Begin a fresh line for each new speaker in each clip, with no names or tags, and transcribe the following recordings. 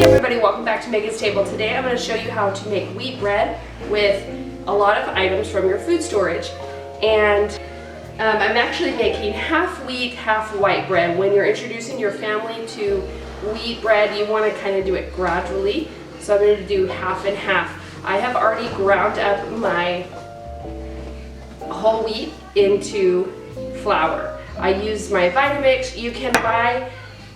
Everybody, welcome back to Megan's Table. Today I'm going to show you how to make wheat bread with a lot of items from your food storage. And I'm actually making half wheat, half white bread. When you're introducing your family to wheat bread, you want to kind of do it gradually. So I'm going to do half and half. I have already ground up my whole wheat into flour. I use my Vitamix. You can buy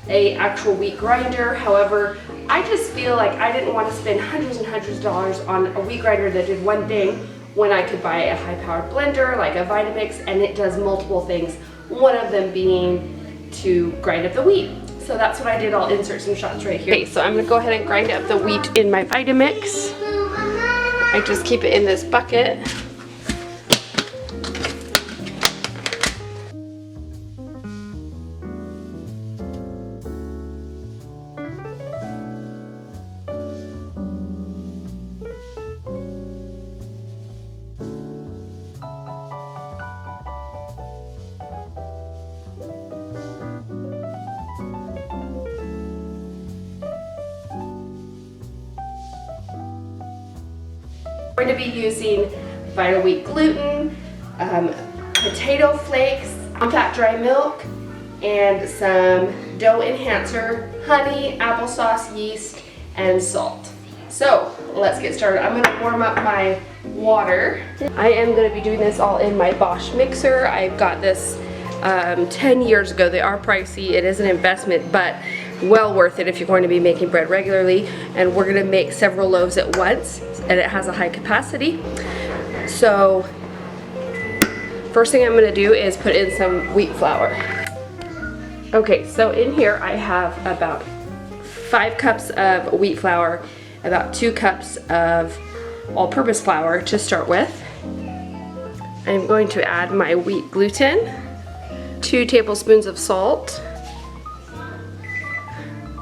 an actual wheat grinder. However, I just feel like I didn't want to spend hundreds and hundreds of dollars on a wheat grinder that did one thing when I could buy a high-powered blender like a Vitamix, and it does multiple things, one of them being to grind up the wheat. So that's what I did. I'll insert some shots right here. Okay, so I'm gonna go ahead and grind up the wheat in my Vitamix. I just keep it in this bucket. We're going to be using Vital Wheat gluten, potato flakes, non-fat dry milk, and some dough enhancer, honey, applesauce, yeast, and salt. So let's get started. I'm going to warm up my water. I am going to be doing this all in my Bosch mixer. I got this 10 years ago. They are pricey. It is an investment, but well worth it if you're going to be making bread regularly. And we're going to make several loaves at once, and it has a high capacity. So first thing I'm going to do is put in some wheat flour. Okay, so in here I have about 5 cups of wheat flour, about 2 cups of all-purpose flour to start with. I'm going to add my wheat gluten, 2 tablespoons of salt.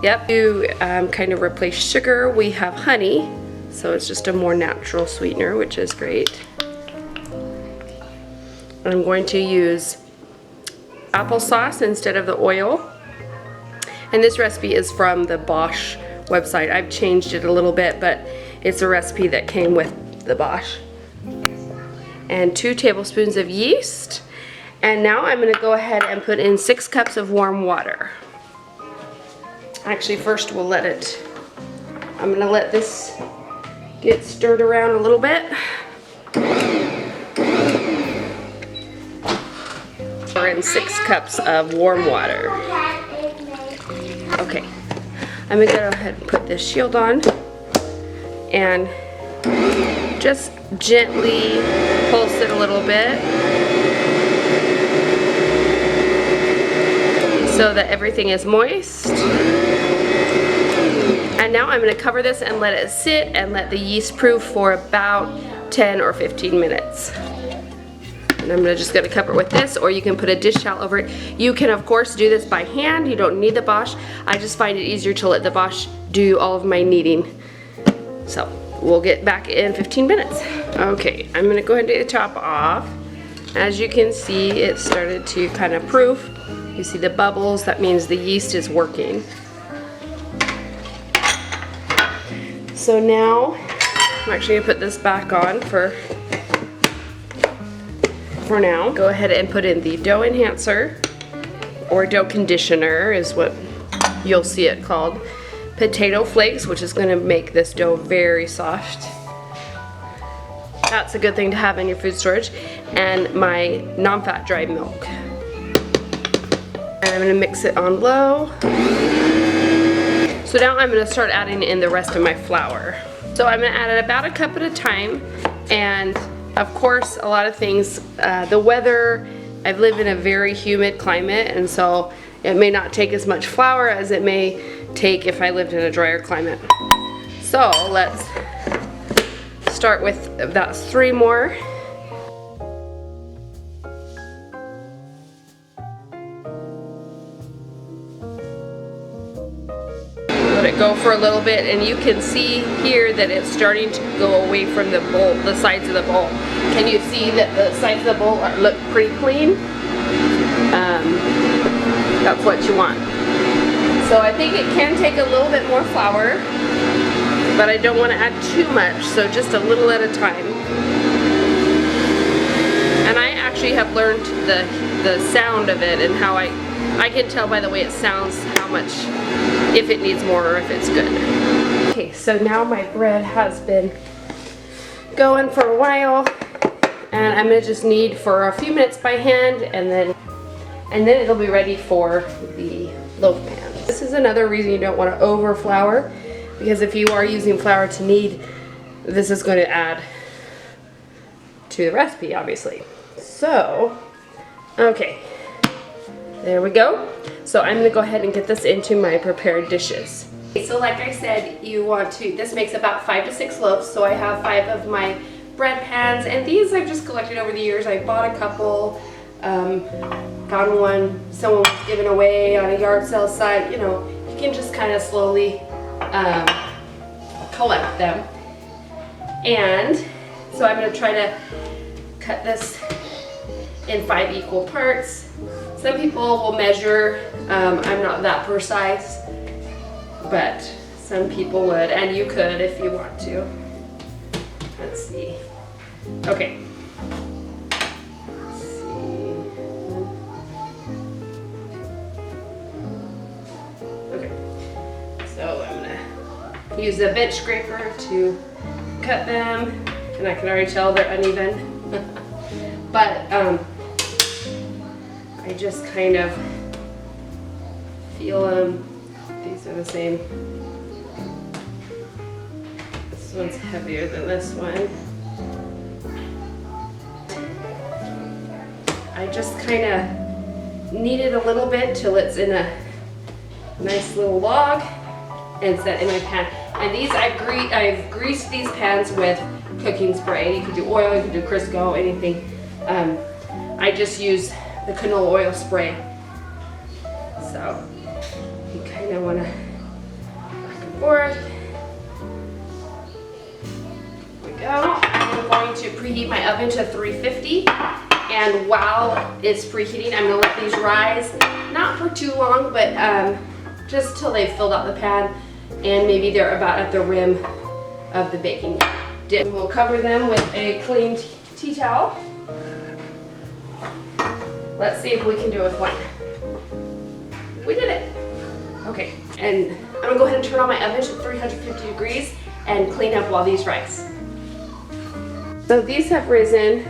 Yep, to kind of replace sugar, we have honey, so it's just a more natural sweetener, which is great. I'm going to use applesauce instead of the oil. And this recipe is from the Bosch website. I've changed it a little bit, but it's a recipe that came with the Bosch. And 2 tablespoons of yeast. And now I'm going to go ahead and put in 6 cups of warm water. Actually, first we'll I'm going to let this get stirred around a little bit. We're in 6 cups of warm water. Okay, I'm going to go ahead and put this shield on and just gently pulse it a little bit so that everything is moist. And now I'm going to cover this and let it sit and let the yeast proof for about 10 or 15 minutes. And I'm just going to cover it with this, or you can put a dish towel over it. You can of course do this by hand. You don't need the Bosch. I just find it easier to let the Bosch do all of my kneading. So we'll get back in 15 minutes. Okay, I'm going to go ahead and take the top off. As you can see, it started to kind of proof. You see the bubbles, that means the yeast is working. So now, I'm actually gonna put this back on for now. Go ahead and put in the dough enhancer, or dough conditioner is what you'll see it called. Potato flakes, which is gonna make this dough very soft. That's a good thing to have in your food storage. And my non-fat dry milk. And I'm going to mix it on low. So now I'm going to start adding in the rest of my flour. So I'm going to add it about a cup at a time. And of course, a lot of things, the weather, I've lived in a very humid climate, and so it may not take as much flour as it may take if I lived in a drier climate. So let's start with about 3 more. Let it go for a little bit, and you can see here that it's starting to go away from the bowl, the sides of the bowl. Can you see that the sides of the bowl look pretty clean? That's what you want. So I think it can take a little bit more flour, but I don't want to add too much, so just a little at a time. And I actually have learned the sound of it and how I can tell by the way it sounds how much, if it needs more or if it's good. Okay, so now my bread has been going for a while, and I'm gonna just knead for a few minutes by hand, and then it'll be ready for the loaf pan. This is another reason you don't want to over flour, because if you are using flour to knead, this is going to add to the recipe, obviously. So, okay, there we go. So I'm going to go ahead and get this into my prepared dishes. So like I said, you want to, this makes about 5 to 6 loaves, so I have 5 of my bread pans, and these I've just collected over the years. I bought a couple, found one someone was giving away on a yard sale site. You know, you can just kind of slowly collect them. And so I'm going to try to cut this in 5 equal parts. Some people will measure. I'm not that precise, but some people would, and you could if you want to. Let's see. Okay. Let's see. Okay. So I'm gonna use the bench scraper to cut them, and I can already tell they're uneven. But I just kind of feel them. These are the same. This one's heavier than this one. I just kind of knead it a little bit till it's in a nice little log and set in my pan. And these I've greased these pans with cooking spray. You could do oil, you could do Crisco, anything. I just use the canola oil spray. So you kind of want to back and forth. There we go. I'm going to preheat my oven to 350. And while it's preheating, I'm going to let these rise, not for too long, but just till they've filled out the pan and maybe they're about at the rim of the baking dish. We'll cover them with a clean tea towel. Let's see if we can do it with one. We did it. Okay, and I'm gonna go ahead and turn on my oven to 350 degrees and clean up while these rise. So these have risen.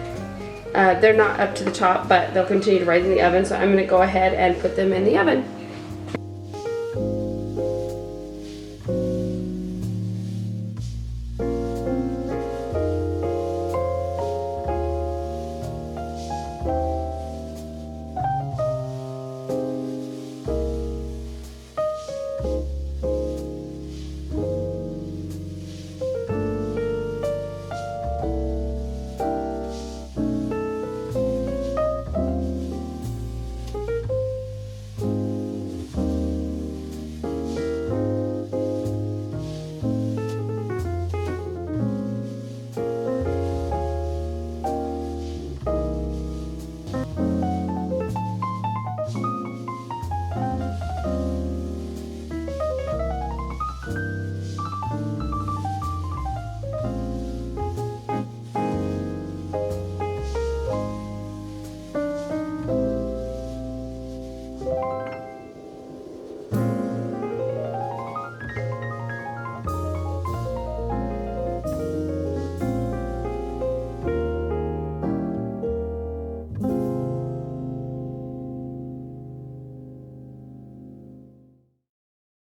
They're not up to the top, but they'll continue to rise in the oven, so I'm gonna go ahead and put them in the oven.